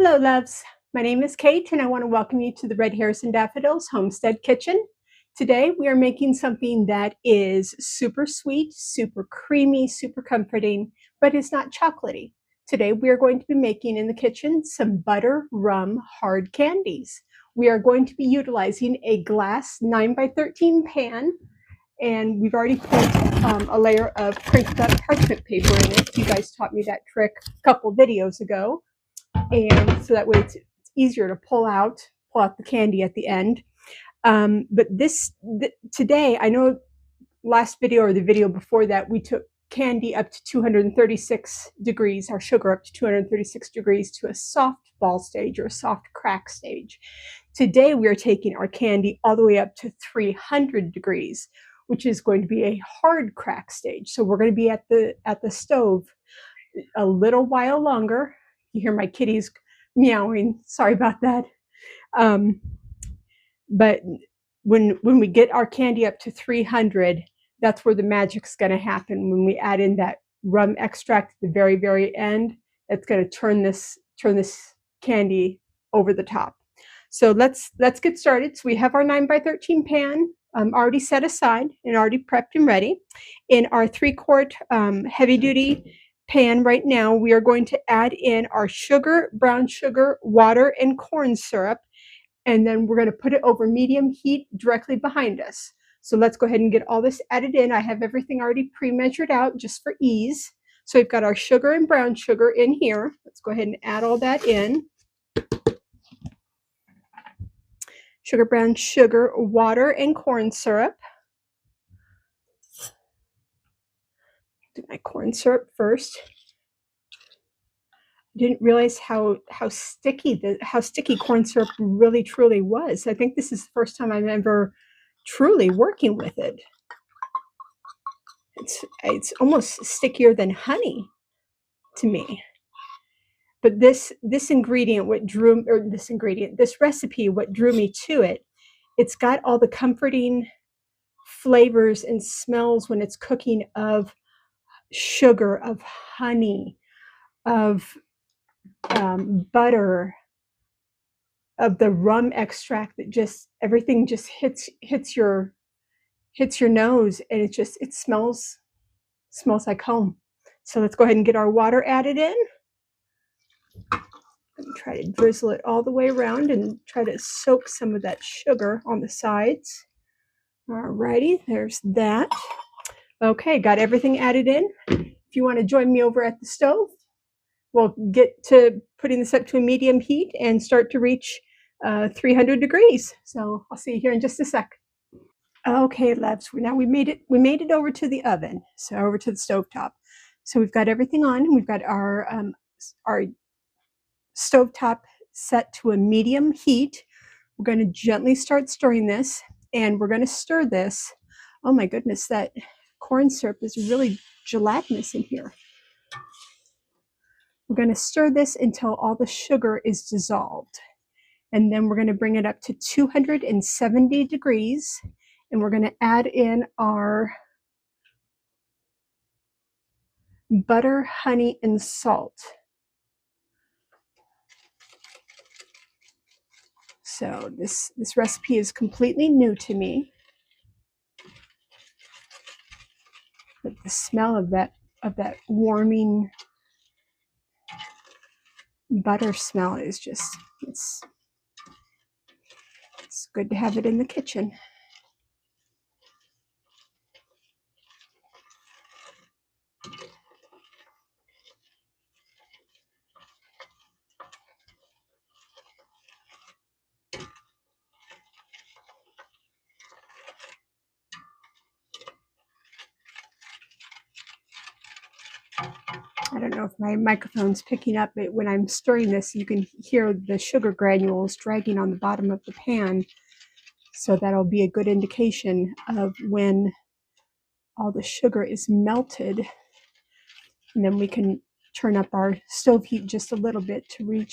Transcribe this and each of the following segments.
Hello, loves. My name is Kate, and I want to welcome you to the Hares and Daffodils Homestead Kitchen. Today, we are making something that is super sweet, super creamy, super comforting, but it's not chocolatey. Today, we are going to be making in the kitchen some butter rum hard candies. We are going to be utilizing a glass 9x13 pan, and we've already put a layer of crinkled up parchment paper in it. You guys taught me that trick a couple videos ago. And so that way it's easier to pull out the candy at the end. But today, I know last video or the video before that, we took candy up to 236 degrees, our sugar up to 236 degrees to a soft ball stage or a soft crack stage. Today, we are taking our candy all the way up to 300 degrees, which is going to be a hard crack stage. So we're going to be at the stove a little while longer. You hear my kitties meowing. Sorry about that. But when we get our candy up to 300, that's where the magic's going to happen. When we add in that rum extract at the very, very end, that's going to turn this candy over the top. So let's get started. So we have our 9x13 pan already set aside and already prepped and ready. In our 3-quart heavy duty pan right now, we are going to add in our sugar, brown sugar, water, and corn syrup, and then we're going to put it over medium heat directly behind us. So let's go ahead and get all this added in. I have everything already pre-measured out just for ease. So we've got our sugar and brown sugar in here. Let's go ahead and add all that in. Sugar, brown sugar, water, and corn syrup. Do my corn syrup first. I didn't realize how sticky corn syrup really truly was. I think this is the first time I'm ever truly working with it. It's almost stickier than honey to me. But this recipe, what drew me to it, it's got all the comforting flavors and smells when it's cooking of sugar, of honey, of butter, of the rum extract, that just everything just hits your nose, and it smells like home. So let's go ahead and get our water added in. And try to drizzle it all the way around and try to soak some of that sugar on the sides. Alrighty, there's that. Okay, got everything added in. If you want to join me over at the stove, we'll get to putting this up to a medium heat and start to reach 300 degrees. So I'll see you here in just a sec. Okay, loves. Now we made it over to the oven, so over to the stovetop. So we've got everything on. We've got our stovetop set to a medium heat. We're going to gently start stirring this, and we're going to stir this. Oh my goodness, that corn syrup is really gelatinous in here. We're going to stir this until all the sugar is dissolved. And then we're going to bring it up to 270 degrees. And we're going to add in our butter, honey, and salt. So this recipe is completely new to me. But the smell of that warming butter smell is just, it's good to have it in the kitchen. I don't know if my microphone's picking up, but when I'm stirring this, you can hear the sugar granules dragging on the bottom of the pan. So that'll be a good indication of when all the sugar is melted. And then we can turn up our stove heat just a little bit to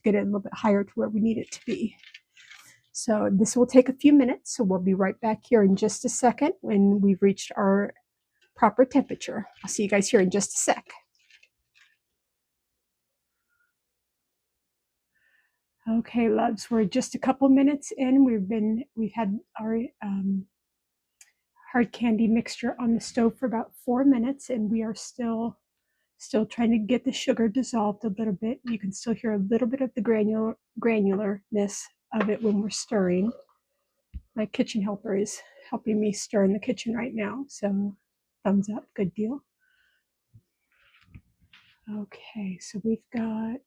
get it a little bit higher to where we need it to be. So this will take a few minutes. So we'll be right back here in just a second when we've reached our proper temperature. I'll see you guys here in just a sec. Okay, loves, we're just a couple minutes in. We've had our hard candy mixture on the stove for about 4 minutes, and we are still trying to get the sugar dissolved a little bit. You can still hear a little bit of the granularness of it when we're stirring. My kitchen helper is helping me stir in the kitchen right now, so thumbs up, good deal. Okay, so we've got,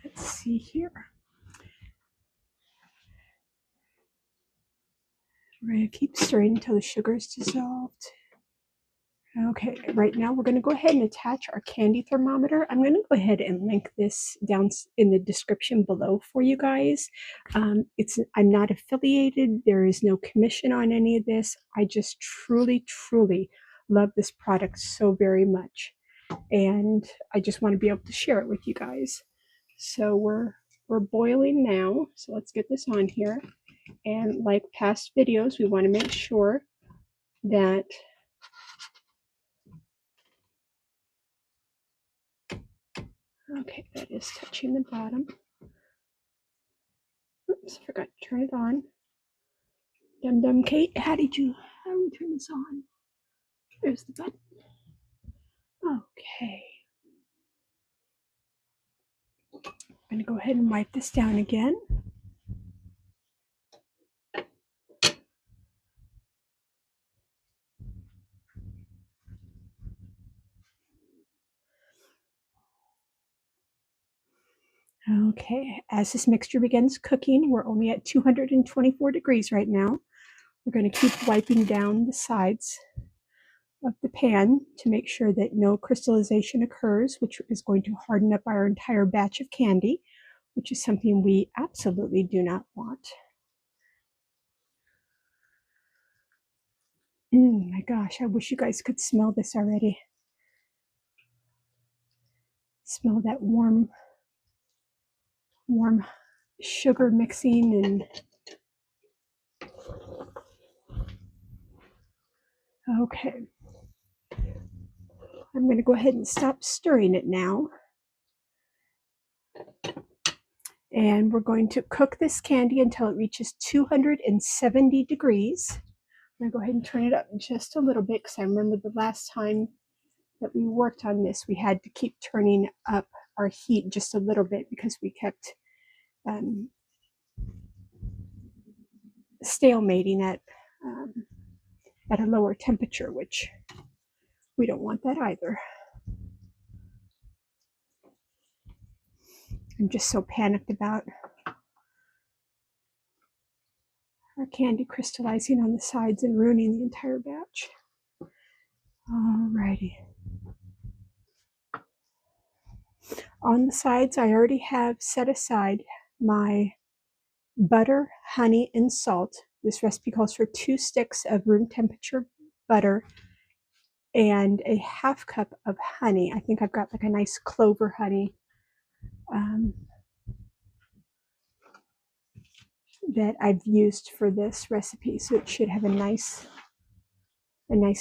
let's see here. We're going to keep stirring until the sugar is dissolved. Okay, right now we're going to go ahead and attach our candy thermometer. I'm going to go ahead and link this down in the description below for you guys. I'm not affiliated. There is no commission on any of this. I just truly, truly love this product so very much. And I just want to be able to share it with you guys. So we're boiling now. So let's get this on here. And like past videos, we want to make sure that okay, that is touching the bottom. Oops, I forgot to turn it on. Dum Kate, how do we turn this on? There's the button. Okay. I'm going to go ahead and wipe this down again. Okay, as this mixture begins cooking, we're only at 224 degrees right now. We're going to keep wiping down the sides of the pan to make sure that no crystallization occurs, which is going to harden up our entire batch of candy, which is something we absolutely do not want. My gosh, I wish you guys could smell this already. Smell that warm sugar mixing and okay. I'm going to go ahead and stop stirring it now. And we're going to cook this candy until it reaches 270 degrees. I'm going to go ahead and turn it up just a little bit because I remember the last time that we worked on this, we had to keep turning up our heat just a little bit because we kept stalemating at a lower temperature, which we don't want that either. I'm just so panicked about our candy crystallizing on the sides and ruining the entire batch. Alrighty. On the sides, I already have set aside my butter, honey, and salt. This recipe calls for 2 sticks of room temperature butter and a half cup of honey. I think I've got like a nice clover honey that I've used for this recipe, so it should have a nice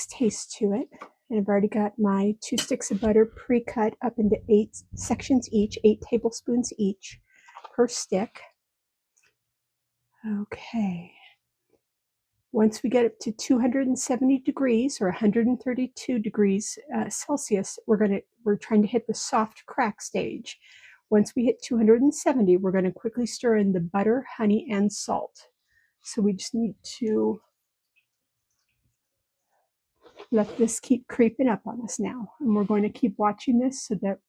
taste to it. And I've already got my 2 sticks of butter pre-cut up into 8 sections each, 8 tablespoons each per stick. Okay. Once we get up to 270 degrees or 132 degrees Celsius, we're trying to hit the soft crack stage. Once we hit 270, we're going to quickly stir in the butter, honey, and salt. So we just need to let this keep creeping up on us now. And we're going to keep watching this so that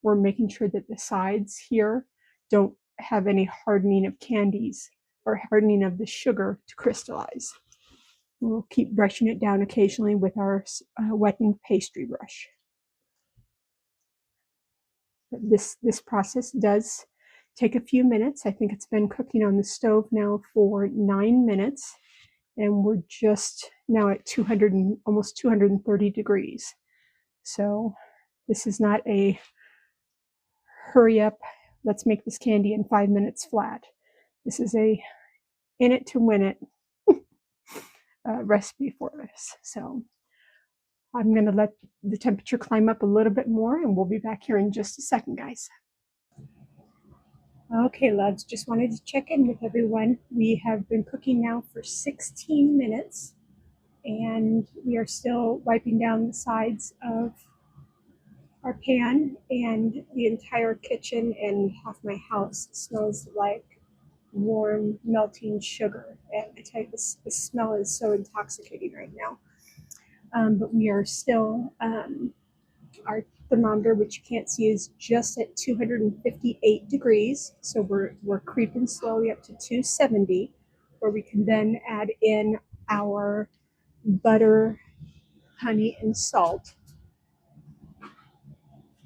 we're making sure that the sides here don't have any hardening of candies or hardening of the sugar to crystallize. We'll keep brushing it down occasionally with our wetting pastry brush. But this process does take a few minutes. I think it's been cooking on the stove now for 9 minutes. And we're just now at almost 230 degrees. So this is not a hurry up, let's make this candy in 5 minutes flat. This is a in it to win it recipe for us. So I'm going to let the temperature climb up a little bit more and we'll be back here in just a second, guys. Okay, loves, just wanted to check in with everyone. We have been cooking now for 16 minutes and we are still wiping down the sides of our pan, and the entire kitchen and half my house smells like warm, melting sugar. And I tell you, the smell is so intoxicating right now. But we are still, our thermometer, which you can't see, is just at 258 degrees. So we're creeping slowly up to 270, where we can then add in our butter, honey, and salt.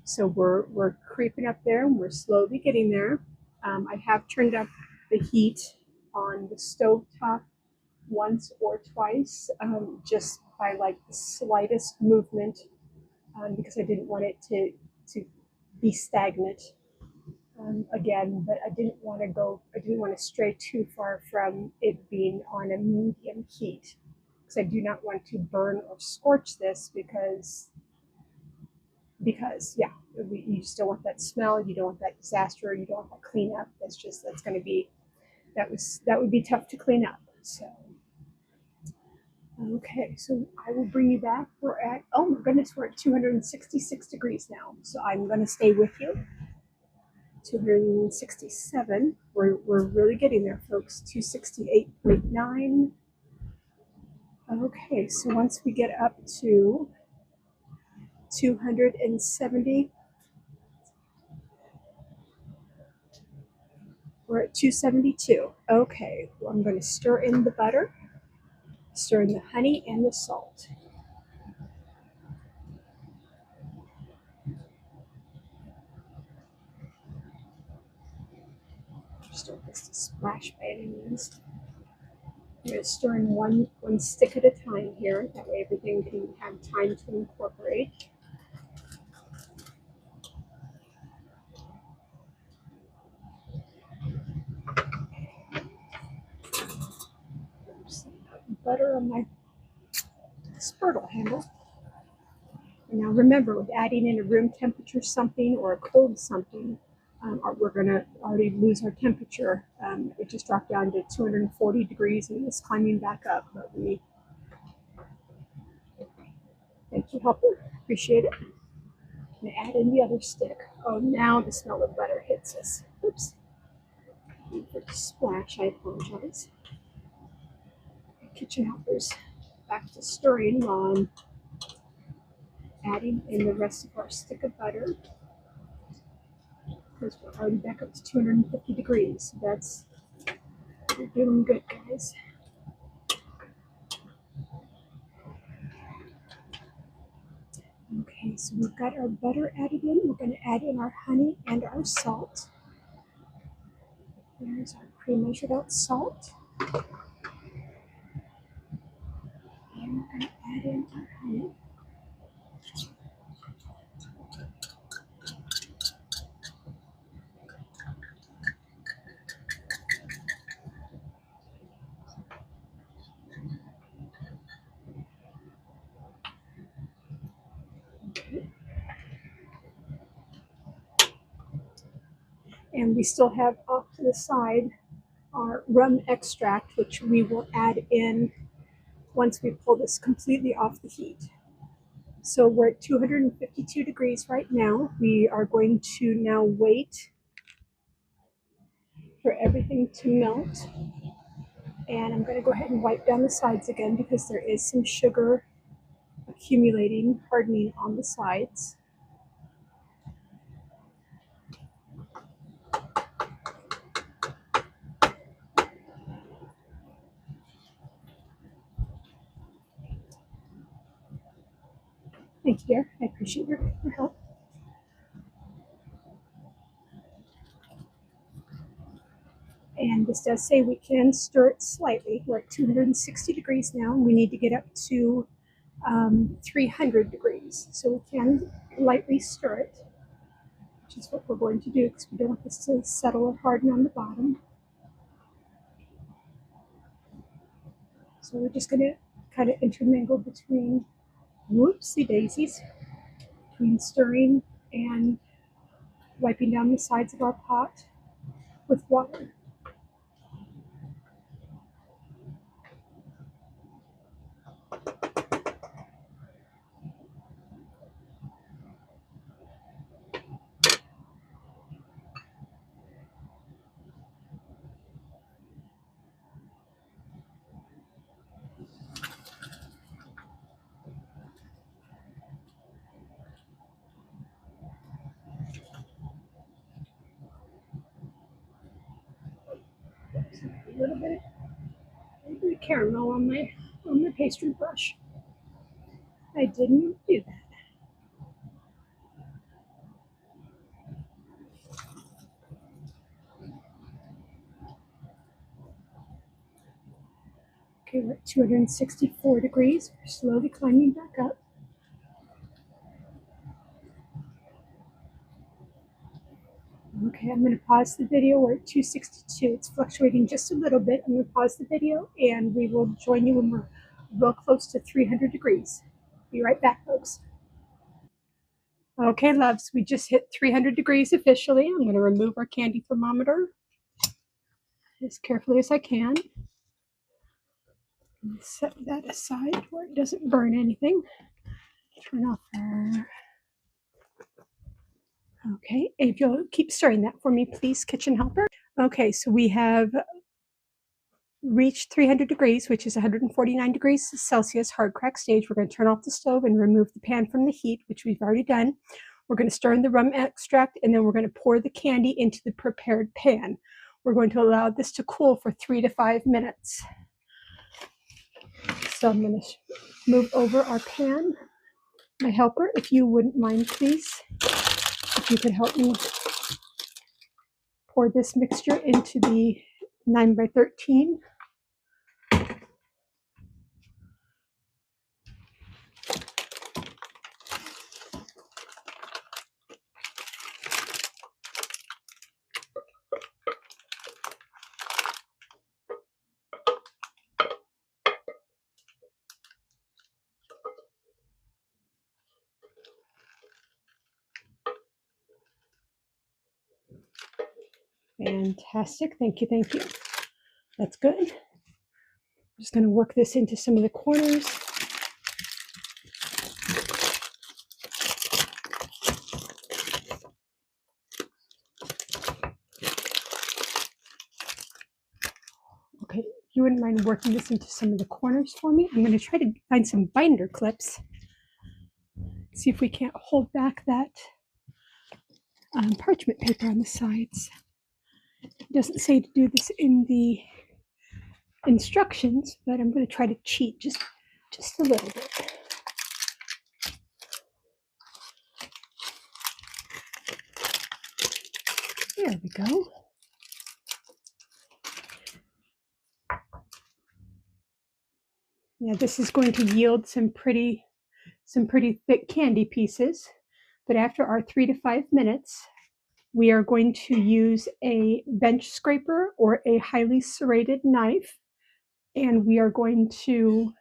So we're creeping up there, and we're slowly getting there. I have turned up the heat on the stove top once or twice, just by like the slightest movement, because I didn't want it to be stagnant again. But I didn't want to stray too far from it being on a medium heat, because I do not want to burn or scorch this, because yeah, you just don't want that smell, you don't want that disaster, you don't want that cleanup. That's going to be, that would be tough to clean up. So okay, so I will bring you back. We're at, oh my goodness, we're at 266 degrees now, so I'm going to stay with you. 267, we're really getting there, folks. 268.9. Okay, so once we get up to 270, we're at 272. Okay, well, I'm going to stir in the butter, stir in the honey and the salt. Just don't want this to splash by any means. I'm going to stir in one stick at a time here. That way everything can have time to incorporate. Butter on my spurtle handle. And now remember, with adding in a room temperature something or a cold something, we're going to already lose our temperature. It just dropped down to 240 degrees and it's climbing back up. But thank you, helper. Appreciate it. I'm going to add in the other stick. Oh, now the smell of butter hits us. Oops. For the splash, I apologize. Kitchen helpers back to stirring while I'm adding in the rest of our stick of butter, because we're already back up to 250 degrees. We're doing good, guys. Okay, so we've got our butter added in. We're going to add in our honey and our salt. There's our pre-measured out salt. And we're going to add in our honey. Okay. And we still have off to the side our rum extract, which we will add in once we pull this completely off the heat. So we're at 252 degrees right now. We are going to now wait for everything to melt. And I'm going to go ahead and wipe down the sides again, because there is some sugar accumulating, hardening on the sides. Thank you, dear. I appreciate your help. And this does say we can stir it slightly. We're at 260 degrees now, and we need to get up to 300 degrees. So we can lightly stir it, which is what we're going to do, because we don't want this to settle or harden on the bottom. So we're just going to kind of intermingle between, whoopsie daisies, between stirring and wiping down the sides of our pot. with water. A little bit of caramel on my pastry brush. I didn't do that. Okay, we're at 264 degrees. We're slowly climbing back up. Okay, I'm going to pause the video. We're at 262. It's fluctuating just a little bit. I'm going to pause the video and we will join you when we're real close to 300 degrees. Be right back, folks. Okay, loves, we just hit 300 degrees officially. I'm going to remove our candy thermometer as carefully as I can. Set that aside where it doesn't burn anything. Turn off our... Okay, if you'll keep stirring that for me, please, kitchen helper. Okay, so we have reached 300 degrees, which is 149 degrees Celsius hard crack stage. We're going to turn off the stove and remove the pan from the heat, which we've already done. We're going to stir in the rum extract, and then we're going to pour the candy into the prepared pan. We're going to allow this to cool for 3 to 5 minutes. So I'm going to move over our pan. My helper, if you wouldn't mind, please, if you could help me pour this mixture into the 9x13. Fantastic. Thank you. Thank you. That's good. I'm just going to work this into some of the corners. Okay, if you wouldn't mind working this into some of the corners for me, I'm going to try to find some binder clips. See if we can't hold back that parchment paper on the sides. It doesn't say to do this in the instructions, but I'm going to try to cheat just a little bit. There we go. Yeah, this is going to yield some pretty thick candy pieces, but after our 3 to 5 minutes, we are going to use a bench scraper or a highly serrated knife, and we are going to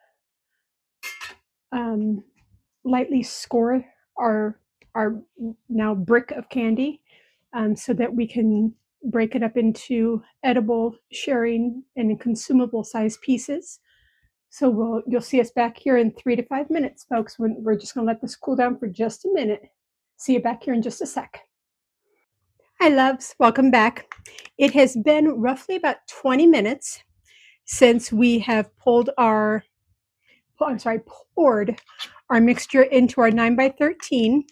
lightly score our now brick of candy so that we can break it up into edible, sharing, and consumable size pieces. So you'll see us back here in 3 to 5 minutes, folks. We're just going to let this cool down for just a minute. See you back here in just a sec. Hi, loves. Welcome back. It has been roughly about 20 minutes since we have poured our mixture into our 9x13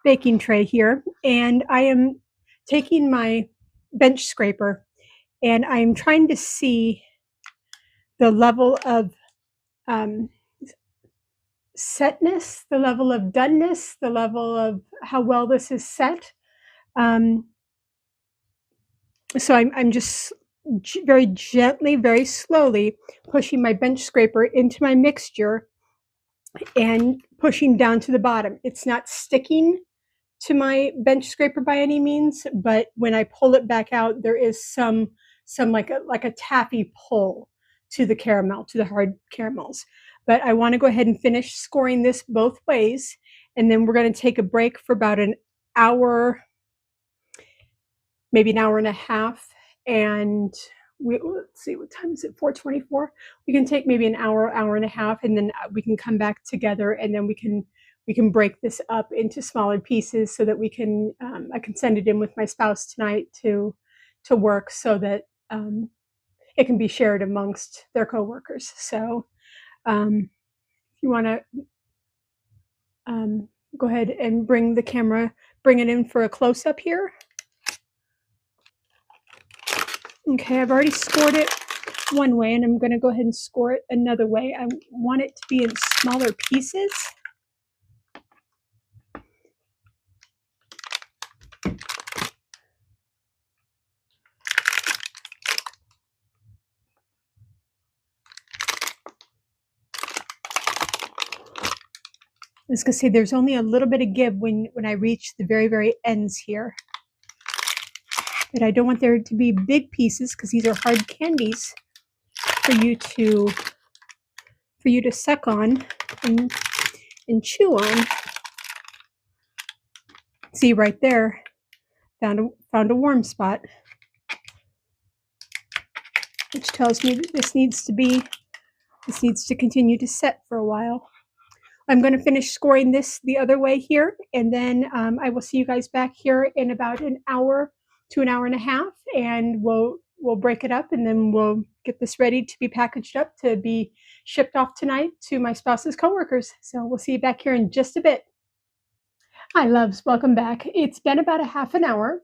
baking tray here. And I am taking my bench scraper and I'm trying to see the level of setness, the level of doneness, the level of how well this is set. So I'm just very gently, very slowly pushing my bench scraper into my mixture and pushing down to the bottom. It's not sticking to my bench scraper by any means, but when I pull it back out, there is some like a taffy pull to the caramel, to the hard caramels. But I want to go ahead and finish scoring this both ways, and then we're going to take a break for about an hour, maybe an hour and a half, and let's see, what time is it? 4:24. We can take maybe an hour, hour and a half, and then we can come back together, and then we can break this up into smaller pieces so that we can I can send it in with my spouse tonight to work so that it can be shared amongst their coworkers. So if you want to go ahead and bring the camera, bring it in for a close-up here. Okay, I've already scored it one way, and I'm going to go ahead and score it another way. I want it to be in smaller pieces. As you can see, there's only a little bit of give when I reach the very, very ends here. But I don't want there to be big pieces because these are hard candies for you to suck on and chew on. See right there, found a warm spot, which tells me that this needs to continue to set for a while. I'm going to finish scoring this the other way here, and then I will see you guys back here in about an hour to an hour and a half, and we'll break it up, and then we'll get this ready to be packaged up to be shipped off tonight to my spouse's coworkers. So we'll see you back here in just a bit. Hi, loves. Welcome back. It's been about a half an hour,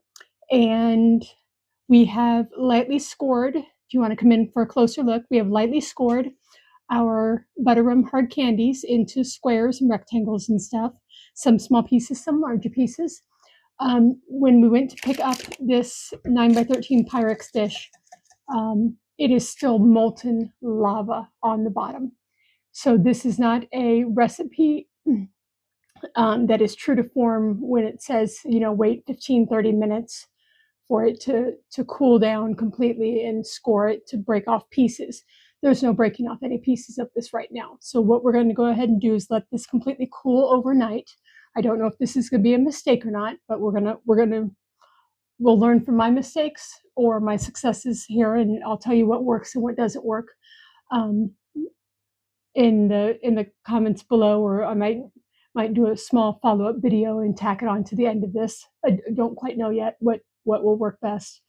and we have lightly scored. If you want to come in for a closer look, we have lightly scored our butter rum hard candies into squares and rectangles and stuff. Some small pieces, some larger pieces. When we went to pick up this 9x13 Pyrex dish, it is still molten lava on the bottom. So this is not a recipe that is true to form when it says, wait 15-30 minutes for it to cool down completely and score it to break off pieces. There's no breaking off any pieces of this right now. So what we're going to go ahead and do is let this completely cool overnight. I don't know if this is going to be a mistake or not, but we'll learn from my mistakes or my successes here, and I'll tell you what works and what doesn't work in the comments below, or I might do a small follow-up video and tack it on to the end of this. I don't quite know yet what will work best,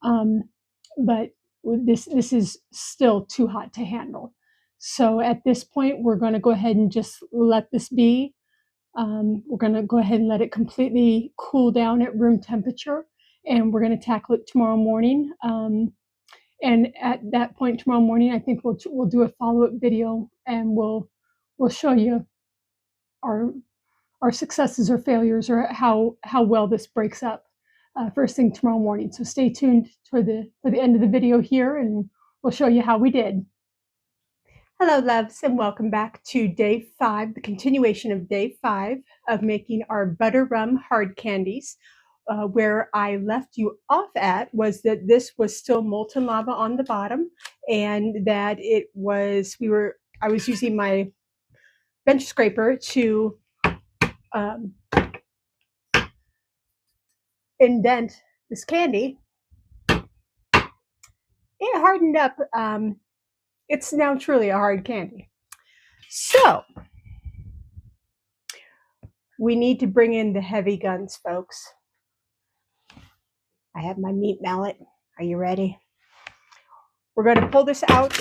but this is still too hot to handle. So at this point, we're going to go ahead and just let this be. We're going to go ahead and let it completely cool down at room temperature, and we're going to tackle it tomorrow morning. And at that point tomorrow morning, I think we'll do a follow-up video, and we'll show you our successes or failures, or how well this breaks up first thing tomorrow morning. So stay tuned for the end of the video here, and we'll show you how we did. Hello, loves, and welcome back to day 5, the continuation of day 5 of making our butter rum hard candies. Where I left you off at was that this was still molten lava on the bottom, and that I was using my bench scraper to indent this candy. It hardened up. It's now truly a hard candy. So we need to bring in the heavy guns, folks. I have my meat mallet. Are you ready? We're going to pull this out.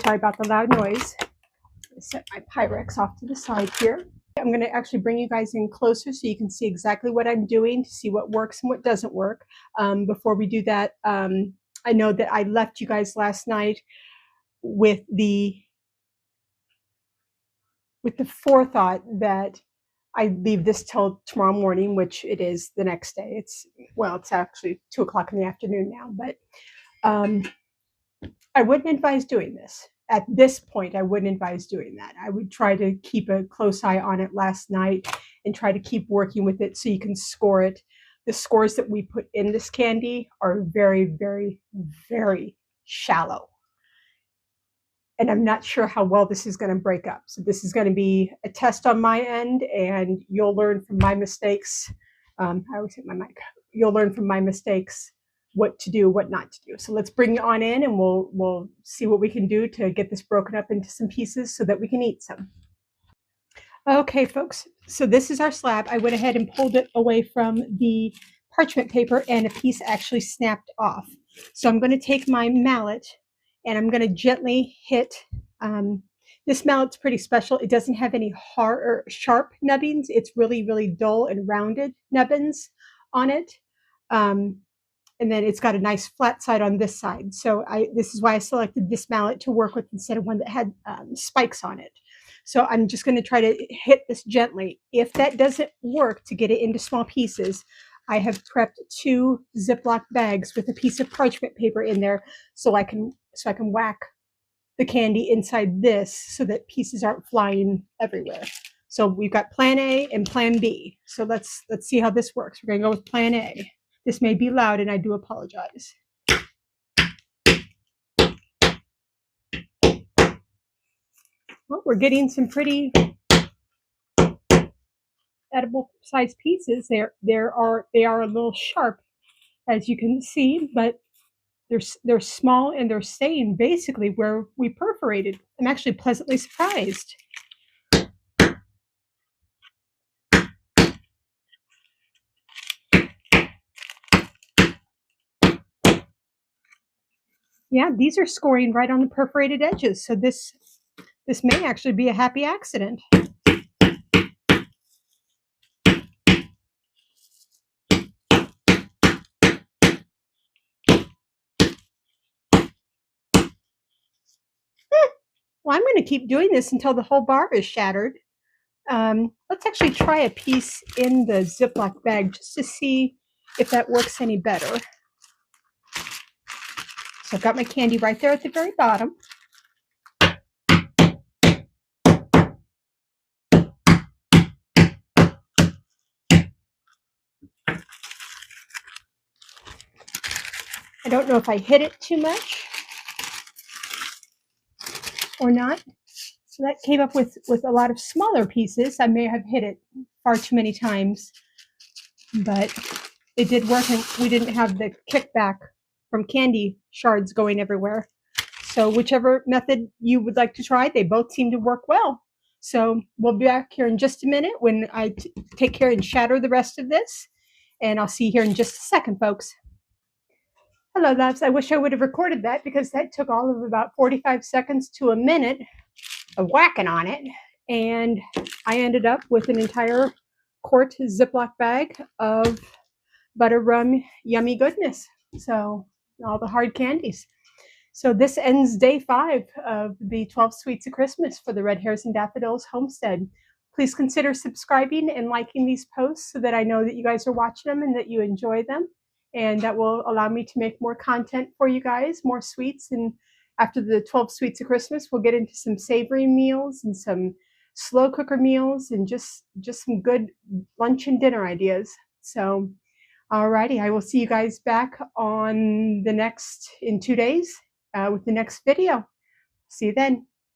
Sorry about the loud noise. Set my Pyrex off to the side here. I'm going to actually bring you guys in closer so you can see exactly what I'm doing, to see what works and what doesn't work. Before we do that, I know that I left you guys last night with the forethought that I leave this till tomorrow morning, which it is the next day. It's actually 2 o'clock in the afternoon now, but I wouldn't advise doing this. At this point, I wouldn't advise doing that. I would try to keep a close eye on it last night and try to keep working with it so you can score it. The scores that we put in this candy are very, very, very shallow. And I'm not sure how well this is going to break up. So this is going to be a test on my end, and you'll learn from my mistakes I always hit my mic. You'll learn from my mistakes what to do, what not to do. So let's bring it on in, and we'll see what we can do to get this broken up into some pieces so that we can eat some. Okay, folks, so this is our slab. I went ahead and pulled it away from the parchment paper, and a piece actually snapped off. So I'm going to take my mallet and I'm going to gently hit. This mallet's pretty special. It doesn't have any hard or sharp nubbins. It's really, really dull and rounded nubbins on it. And then it's got a nice flat side on this side. So this is why I selected this mallet to work with instead of one that had spikes on it. So I'm just going to try to hit this gently. If that doesn't work to get it into small pieces, I have prepped 2 Ziploc bags with a piece of parchment paper in there so I can whack the candy inside this so that pieces aren't flying everywhere. So we've got plan A and plan B. So let's see how this works. We're going to go with plan A. This may be loud and I do apologize. Well, we're getting some pretty edible sized pieces. They are a little sharp, as you can see, but they're small and they're staying basically where we perforated. I'm actually pleasantly surprised. Yeah, these are scoring right on the perforated edges. So this may actually be a happy accident. Well, I'm going to keep doing this until the whole bar is shattered. Let's actually try a piece in the Ziploc bag just to see if that works any better. So I've got my candy right there at the very bottom. I don't know if I hit it too much or not. So that came up with a lot of smaller pieces. I may have hit it far too many times, but it did work, and we didn't have the kickback from candy shards going everywhere. So whichever method you would like to try, they both seem to work well. So we'll be back here in just a minute when I take care and shatter the rest of this, and I'll see you here in just a second, folks. Hello, loves. I wish I would have recorded that because that took all of about 45 seconds to a minute of whacking on it, and I ended up with an entire quart Ziploc bag of butter rum yummy goodness. So all the hard candies. So this ends day 5 of the 12 Sweets of Christmas for the Red Hares and Daffodils Homestead. Please consider subscribing and liking these posts so that I know that you guys are watching them and that you enjoy them. And that will allow me to make more content for you guys, more sweets. And after the 12 Sweets of Christmas, we'll get into some savory meals and some slow cooker meals and just some good lunch and dinner ideas. So, alrighty, I will see you guys back in 2 days with the next video. See you then.